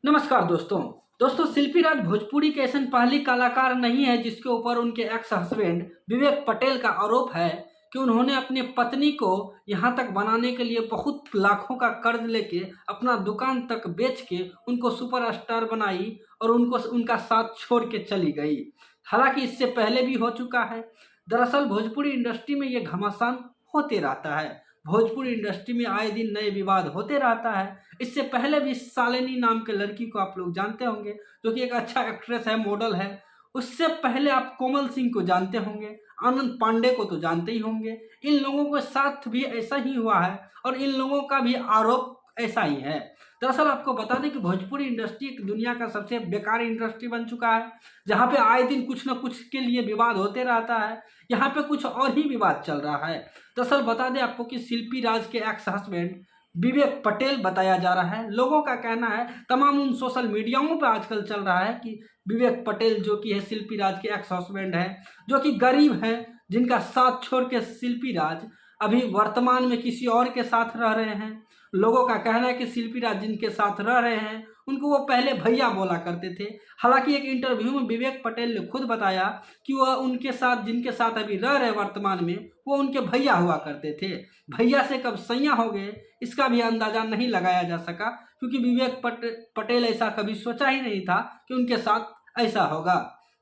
नमस्कार दोस्तों शिल्पी राज भोजपुरी के ऐसे पहली कलाकार नहीं है जिसके ऊपर उनके एक्स हस्बैंड विवेक पटेल का आरोप है कि उन्होंने अपनी पत्नी को यहाँ तक बनाने के लिए बहुत लाखों का कर्ज लेके अपना दुकान तक बेच के उनको सुपरस्टार बनाई और उनको उनका साथ छोड़ के चली गई। हालांकि इससे पहले भी हो चुका है। दरअसल भोजपुरी इंडस्ट्री में ये घमासान होते रहता है। भोजपुरी इंडस्ट्री में आए दिन नए विवाद होते रहता है। इससे पहले भी शालिनी नाम के लड़की को आप लोग जानते होंगे, जो कि एक अच्छा एक्ट्रेस है, मॉडल है। उससे पहले आप कोमल सिंह को जानते होंगे, आनंद पांडे को तो जानते ही होंगे। इन लोगों के साथ भी ऐसा ही हुआ है और इन लोगों का भी आरोप ऐसा ही है। दरअसल आपको बता दें कि भोजपुरी इंडस्ट्री एक दुनिया का सबसे बेकार इंडस्ट्री बन चुका है, जहाँ पे आए दिन कुछ न कुछ के लिए विवाद होते रहता है। यहाँ पे कुछ और ही विवाद चल रहा है। दरअसल बता दें आपको कि शिल्पी राज के एक्स हस्बैंड विवेक पटेल बताया जा रहा है। लोगों का कहना है, तमाम उन सोशल मीडियाओं पर आजकल चल रहा है कि विवेक पटेल जो कि है शिल्पी राज के एक्स हस्बैंड है, जो कि गरीब है, जिनका साथ छोड़ के शिल्पी राज अभी वर्तमान में किसी और के साथ रह रहे हैं। लोगों का कहना है कि शिल्पी राज जिनके साथ रह रहे हैं उनको वो पहले भैया बोला करते थे। हालांकि एक इंटरव्यू में विवेक पटेल ने खुद बताया कि वह उनके साथ जिनके साथ अभी रह रहे वर्तमान में वो उनके भैया हुआ करते थे। भैया से कब सैया हो गए इसका भी अंदाजा नहीं लगाया जा सका, क्योंकि विवेक पटेल ऐसा कभी सोचा ही नहीं था कि उनके साथ ऐसा होगा।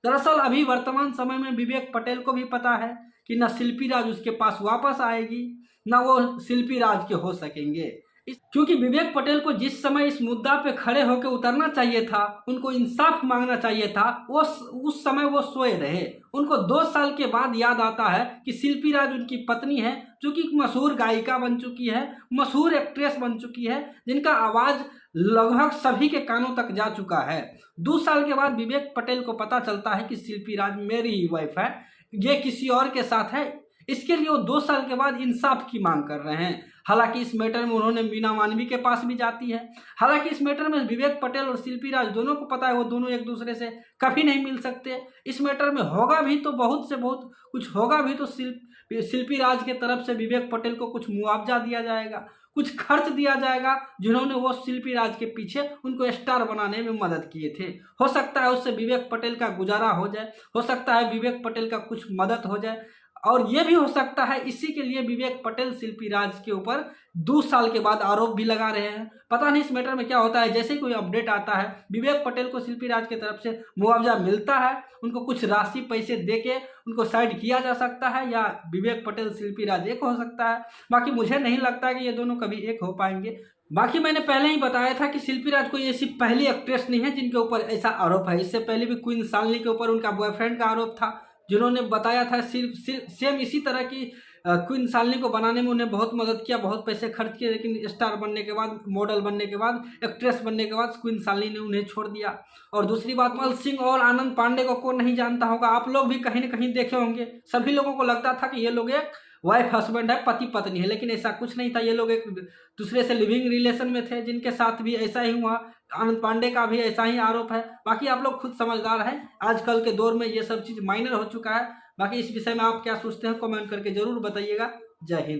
दरअसल अभी वर्तमान समय में विवेक पटेल को भी पता है कि न शिल्पी राज उसके पास वापस आएगी, न वो शिल्पी राज के हो सकेंगे। क्योंकि विवेक पटेल को जिस समय इस मुद्दा पे खड़े होकर उतरना चाहिए था, उनको इंसाफ मांगना चाहिए था, वो उस समय वो सोए रहे। उनको 2 साल के बाद याद आता है कि शिल्पी राज उनकी पत्नी है, जो कि मशहूर गायिका बन चुकी है, मशहूर एक्ट्रेस बन चुकी है, जिनका आवाज लगभग सभी के कानों तक जा चुका है। 2 साल के बाद विवेक पटेल को पता चलता है कि शिल्पी राज मेरी ही वाइफ है, ये किसी और के साथ है। इसके लिए वो 2 साल के बाद इंसाफ की मांग कर रहे हैं। हालांकि इस मैटर में उन्होंने मीना मानवी के पास भी जाती है। हालांकि इस मैटर में विवेक पटेल और शिल्पी राज दोनों को पता है वो दोनों एक दूसरे से कभी नहीं मिल सकते। इस मैटर में होगा भी तो बहुत से बहुत कुछ होगा भी तो शिल्पी राज के तरफ से विवेक पटेल को कुछ मुआवजा दिया जाएगा, कुछ खर्च दिया जाएगा, जिन्होंने वो शिल्पी राज के पीछे उनको स्टार बनाने में मदद किए थे। हो सकता है उससे विवेक पटेल का गुजारा हो जाए, हो सकता है विवेक पटेल का कुछ मदद हो जाए, और ये भी हो सकता है इसी के लिए विवेक पटेल शिल्पी राज के ऊपर 2 साल के बाद आरोप भी लगा रहे हैं। पता नहीं इस मैटर में क्या होता है। जैसे ही कोई अपडेट आता है, विवेक पटेल को शिल्पी राज की तरफ से मुआवजा मिलता है, उनको कुछ राशि पैसे देके उनको साइड किया जा सकता है, या विवेक पटेल शिल्पी राज एक हो सकता है। बाकी मुझे नहीं लगता कि ये दोनों कभी एक हो पाएंगे। बाकी मैंने पहले ही बताया था कि शिल्पी राज कोई ऐसी पहली एक्ट्रेस नहीं है जिनके ऊपर ऐसा आरोप है। इससे पहले भी क्वीन शालिनी के ऊपर उनका बॉयफ्रेंड का आरोप था, जिन्होंने बताया था सिर्फ सेम इसी तरह की क्वीन शालिनी को बनाने में उन्हें बहुत मदद किया, बहुत पैसे खर्च किए, लेकिन स्टार बनने के बाद, मॉडल बनने के बाद, एक्ट्रेस बनने के बाद क्वीन शालिनी ने उन्हें छोड़ दिया। और दूसरी बात, कोमल सिंह और आनंद पांडे को कौन नहीं जानता होगा, आप लोग भी कहीं ना कहीं देखे होंगे। सभी लोगों को लगता था कि ये लोग एक वाइफ हस्बैंड है, पति पत्नी है, लेकिन ऐसा कुछ नहीं था। ये लोग एक दूसरे से लिविंग रिलेशन में थे, जिनके साथ भी ऐसा ही हुआ। आनंद पांडे का भी ऐसा ही आरोप है। बाकी आप लोग खुद समझदार हैं, आजकल के दौर में ये सब चीज़ माइनर हो चुका है। बाकी इस विषय में आप क्या सोचते हैं, कमेंट करके जरूर बताइएगा। जय हिंद।